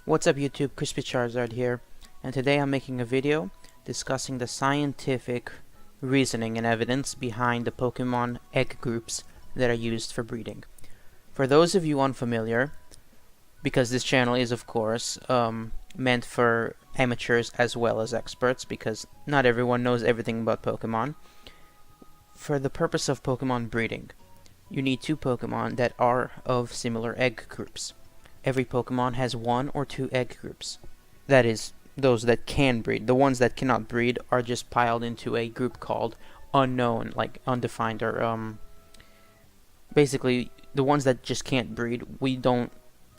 What's up YouTube, Crispy Charizard here, and today I'm making a video discussing the scientific reasoning and evidence behind the Pokemon egg groups that are used for breeding. For those of you unfamiliar, because this channel is of course meant for amateurs as well as experts, because not everyone knows everything about Pokemon. For the purpose of Pokemon breeding, you need two Pokemon that are of similar egg groups. Every Pokemon has one or two egg groups. That is, those that can breed. The ones that cannot breed are just piled into a group called unknown, like undefined, or basically the ones that just can't breed, we don't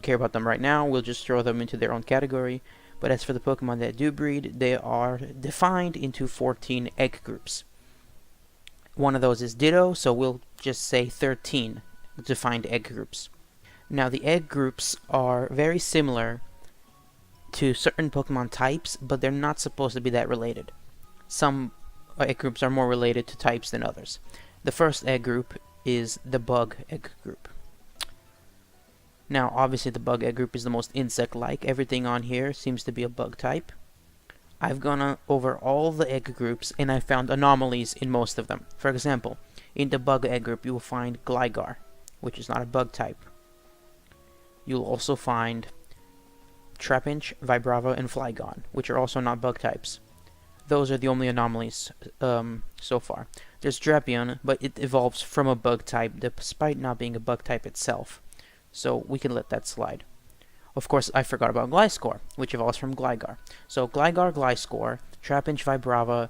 care about them right now. We'll just throw them into their own category. But as for the Pokemon that do breed, they are defined into 14 egg groups. One of those is Ditto, so we'll just say 13 defined egg groups. Now, the egg groups are very similar to certain Pokemon types, but they're not supposed to be that related. Some egg groups are more related to types than others. The first egg group is the bug egg group. Now, obviously the bug egg group is the most insect-like. Everything on here seems to be a bug type. I've gone over all the egg groups and I found anomalies in most of them. For example, in the bug egg group you will find Gligar, which is not a bug type. You'll also find Trapinch, Vibrava, and Flygon, which are also not bug types. Those are the only anomalies so far. There's Drapion, but it evolves from a bug type despite not being a bug type itself. So we can let that slide. Of course, I forgot about Gliscor, which evolves from Gligar. So Gligar, Gliscor, Trapinch, Vibrava,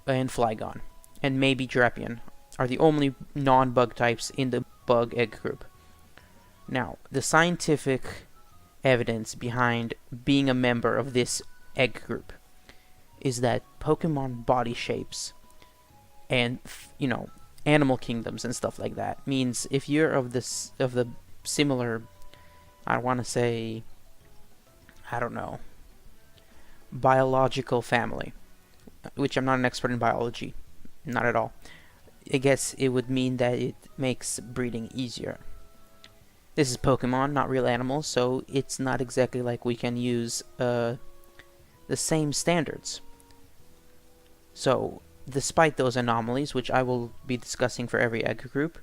and Flygon, and maybe Drapion are the only non-bug types in the bug egg group. Now, the scientific evidence behind being a member of this egg group is that Pokemon body shapes and, animal kingdoms and stuff like that means if you're of the similar, I want to say, biological family, which I'm not an expert in biology, not at all. I guess it would mean that it makes breeding easier. This is Pokemon, not real animals, so it's not exactly like we can use the same standards. So, despite those anomalies, which I will be discussing for every egg group,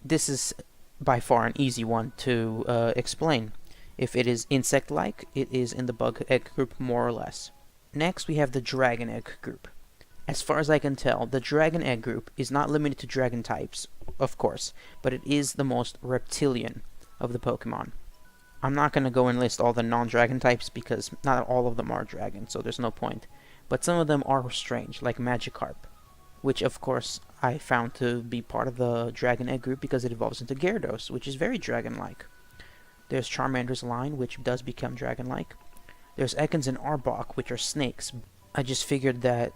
this is by far an easy one to explain. If it is insect-like, it is in the bug egg group more or less. Next, we have the dragon egg group. As far as I can tell, the dragon egg group is not limited to dragon types, of course, but it is the most reptilian of the Pokemon. I'm not going to go and list all the non-dragon types because not all of them are dragon, so there's no point. But some of them are strange, like Magikarp, which of course I found to be part of the dragon egg group because it evolves into Gyarados, which is very dragon-like. There's Charmander's line, which does become dragon-like. There's Ekans and Arbok, which are snakes. I just figured that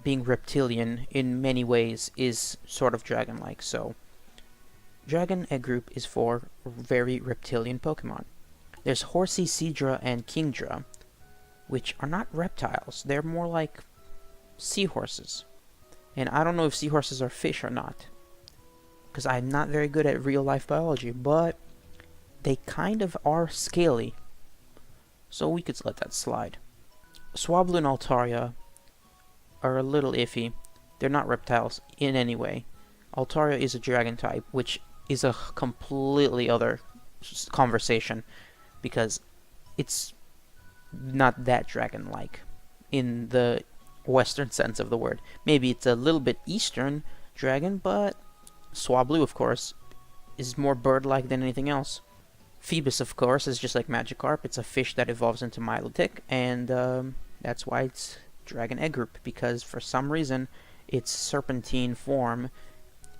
being reptilian in many ways is sort of dragon-like, so dragon egg group is for very reptilian Pokemon. There's Horsea, Seadra, and Kingdra, which are not reptiles. They're more like seahorses. And I don't know if seahorses are fish or not, because I'm not very good at real-life biology, but they kind of are scaly, so we could let that slide. Swablu and Altaria are a little iffy. They're not reptiles in any way. Altaria is a dragon type, which is a completely other conversation, because it's not that dragon-like in the Western sense of the word. Maybe it's a little bit Eastern dragon, but Swablu, of course, is more bird-like than anything else. Phoebus, of course, is just like Magikarp. It's a fish that evolves into Milotic, and that's why it's dragon egg group, because for some reason its serpentine form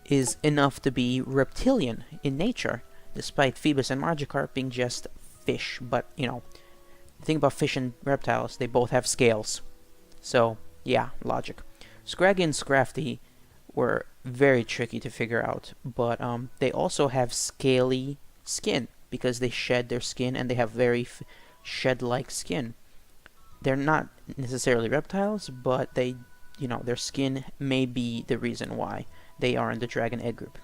is enough to be reptilian in nature, despite Phoebus and Magikarp being just fish. But, the thing about fish and reptiles, they both have scales. So, yeah, logic. Scraggy and Scrafty were very tricky to figure out, but they also have scaly skin, because they shed their skin and they have very shed-like skin. They're not necessarily reptiles, but they, their skin may be the reason why they are in the dragon egg group.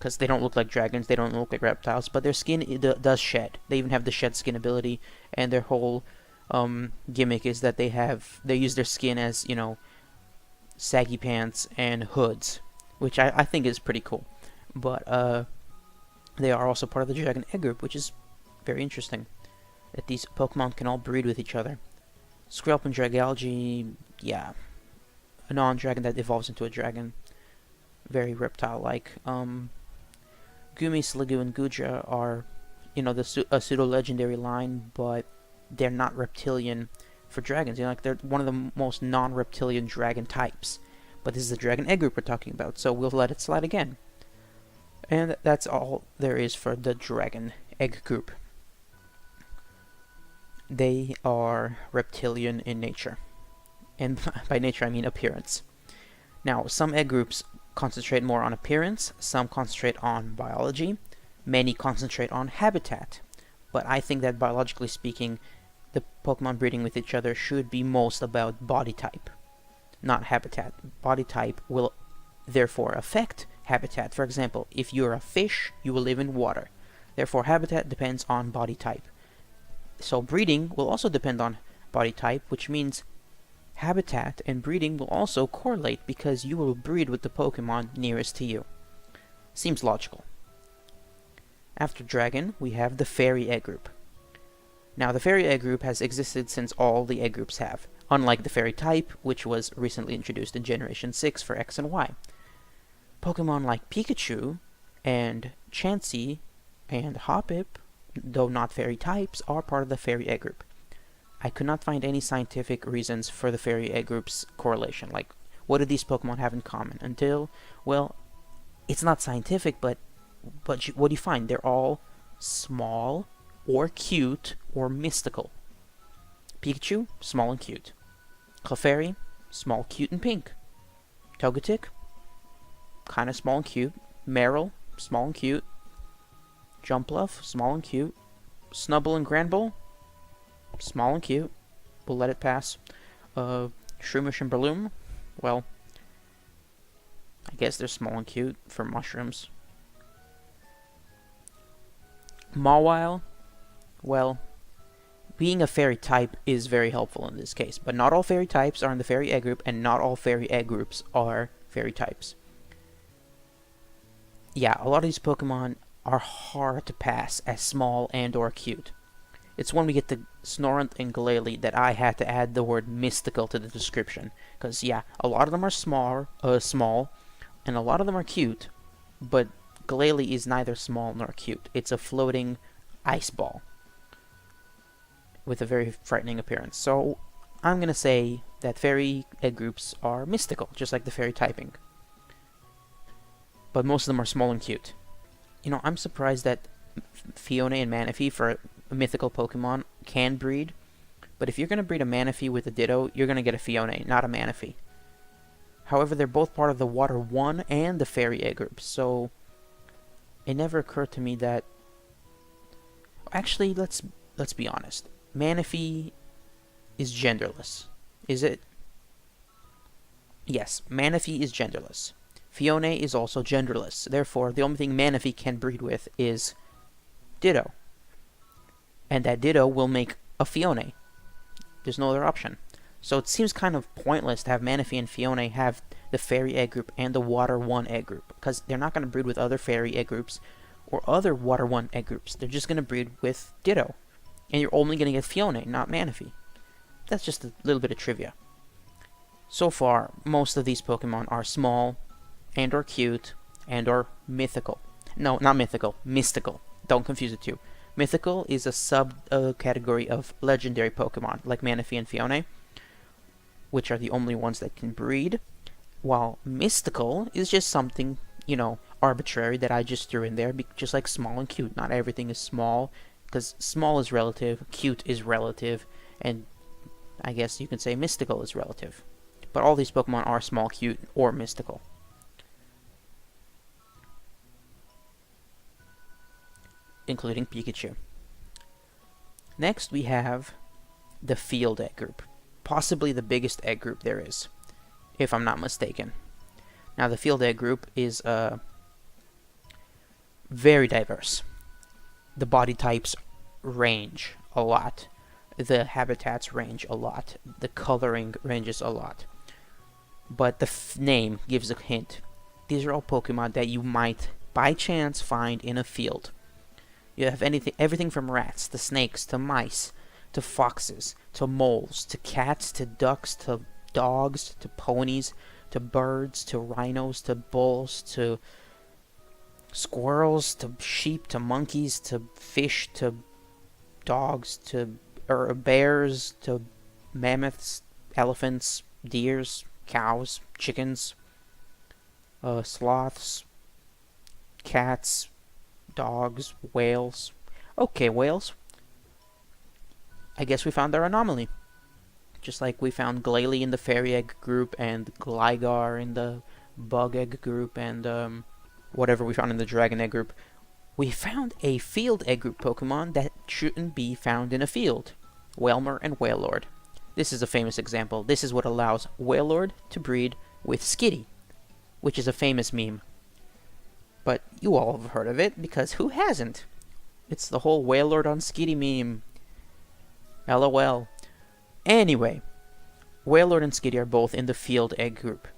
because they don't look like dragons, they don't look like reptiles, but their skin does shed. They even have the shed skin ability, and their whole gimmick is that they use their skin as, you know, saggy pants and hoods, which I think is pretty cool. But they are also part of the dragon egg group, which is very interesting, that these Pokemon can all breed with each other. Skrelp and Dragalge, yeah, a non-dragon that evolves into a dragon, very reptile-like. Gumi, Sliggoo, and Gudra are, you know, a pseudo-legendary line, but they're not reptilian for dragons. You know, like, they're one of the most non-reptilian dragon types. But this is the dragon egg group we're talking about, so we'll let it slide again. And that's all there is for the dragon egg group. They are reptilian in nature. And by nature I mean appearance. Now, some egg groups concentrate more on appearance, some concentrate on biology, many concentrate on habitat. But I think that biologically speaking, the Pokemon breeding with each other should be most about body type, not habitat. Body type will therefore affect habitat. For example, if you're a fish, you will live in water. Therefore, habitat depends on body type. So breeding will also depend on body type, which means habitat and breeding will also correlate because you will breed with the Pokemon nearest to you. Seems logical. After Dragon, we have the Fairy Egg Group. Now, the Fairy Egg Group has existed since all the egg groups have, unlike the Fairy type, which was recently introduced in Generation 6 for X and Y. Pokemon like Pikachu and Chansey and Hoppip, though not fairy types, are part of the Fairy Egg Group. I could not find any scientific reasons for the Fairy Egg Group's correlation, like, what do these Pokemon have in common? Until, well, it's not scientific, but what do you find? They're all small, or cute, or mystical. Pikachu, small and cute. Clefairy, small, cute, and pink. Togetic, kind of small and cute. Marill, small and cute. Jumpluff, small and cute. Snubbull and Granbull, small and cute. We'll let it pass. Shroomish and Breloom, well, I guess they're small and cute for mushrooms. Mawile, well, being a fairy type is very helpful in this case, but not all fairy types are in the Fairy Egg Group, and not all Fairy Egg Groups are fairy types. Yeah, a lot of these Pokemon are hard to pass as small and or cute. It's when we get to Snorunt and Glalie that I had to add the word mystical to the description, because yeah, a lot of them are small, and a lot of them are cute, but Glalie is neither small nor cute. It's a floating ice ball with a very frightening appearance. So I'm going to say that fairy egg groups are mystical, just like the fairy typing. But most of them are small and cute. You know, I'm surprised that Fiona and Manaphy, for a mythical Pokemon, can breed. But if you're going to breed a Manaphy with a Ditto, you're going to get a Fiona, not a Manaphy. However, they're both part of the Water 1 and the Fairy Egg group, so it never occurred to me that... Actually, let's be honest. Manaphy is genderless. Is it? Yes, Manaphy is genderless. Fiona is also genderless. Therefore, the only thing Manaphy can breed with is Ditto. And that Ditto will make a Fiona. There's no other option. So it seems kind of pointless to have Manaphy and Fiona have the Fairy Egg group and the Water 1 Egg group, because they're not going to breed with other Fairy Egg groups or other Water 1 Egg groups. They're just going to breed with Ditto. And you're only going to get Fiona, not Manaphy. That's just a little bit of trivia. So far, most of these Pokemon are small, and or cute, and or mythical. No, not mythical, mystical. Don't confuse the two. Mythical is a sub-category of legendary Pokemon, like Manaphy and Fiona, which are the only ones that can breed, while mystical is just something, you know, arbitrary that I just threw in there, just like small and cute. Not everything is small, because small is relative, cute is relative, and I guess you can say mystical is relative. But all these Pokemon are small, cute, or mystical. Including Pikachu. Next, we have the Field Egg group. Possibly the biggest egg group there is, if I'm not mistaken. Now, the Field Egg group is Very diverse. The body types range a lot. The habitats range a lot. The coloring ranges a lot. But the name gives a hint. These are all Pokemon that you might, by chance, find in a field. You have everything from rats to snakes to mice to foxes to moles to cats to ducks to dogs to ponies to birds to rhinos to bulls to squirrels to sheep to monkeys to fish to dogs to bears to mammoths, elephants, deers, cows, chickens, sloths, cats, dogs, whales. Okay, whales. I guess we found our anomaly. Just like we found Glalie in the fairy egg group and Gligar in the bug egg group and whatever we found in the dragon egg group. We found a field egg group Pokemon that shouldn't be found in a field. Wailmer and Wailord. This is a famous example. This is what allows Wailord to breed with Skitty, which is a famous meme. But you all have heard of it, because who hasn't? It's the whole Wailord on Skitty meme. LOL. Anyway, Wailord and Skitty are both in the field egg group.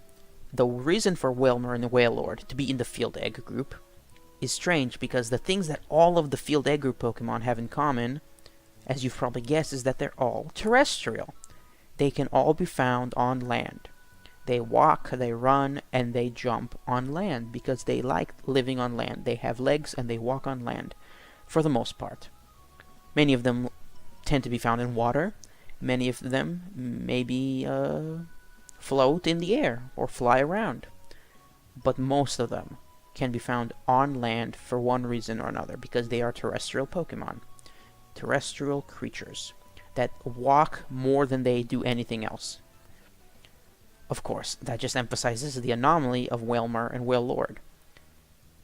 The reason for Wailmer and Wailord to be in the field egg group is strange, because the things that all of the field egg group Pokemon have in common, as you've probably guessed, is that they're all terrestrial. They can all be found on land. They walk, they run, and they jump on land because they like living on land. They have legs and they walk on land, for the most part. Many of them tend to be found in water. Many of them maybe float in the air or fly around. But most of them can be found on land for one reason or another, because they are terrestrial Pokemon. Terrestrial creatures that walk more than they do anything else. Of course, that just emphasizes the anomaly of Wailmer and Wailord.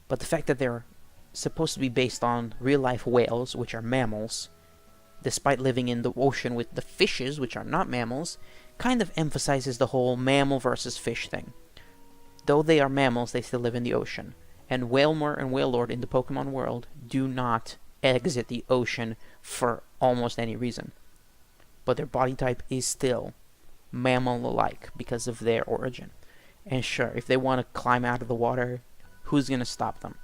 But the fact that they're supposed to be based on real-life whales, which are mammals, despite living in the ocean with the fishes, which are not mammals, kind of emphasizes the whole mammal versus fish thing. Though they are mammals, they still live in the ocean. And Wailmer and Wailord in the Pokemon world do not exit the ocean for almost any reason. But their body type is still mammal-alike because of their origin. And sure, if they want to climb out of the water, who's going to stop them?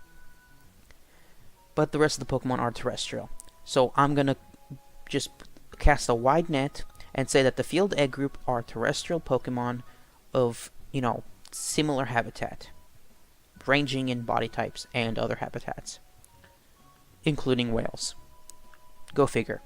But the rest of the Pokemon are terrestrial. So I'm going to just cast a wide net and say that the field egg group are terrestrial Pokemon of, similar habitat, ranging in body types and other habitats, including whales. Go figure.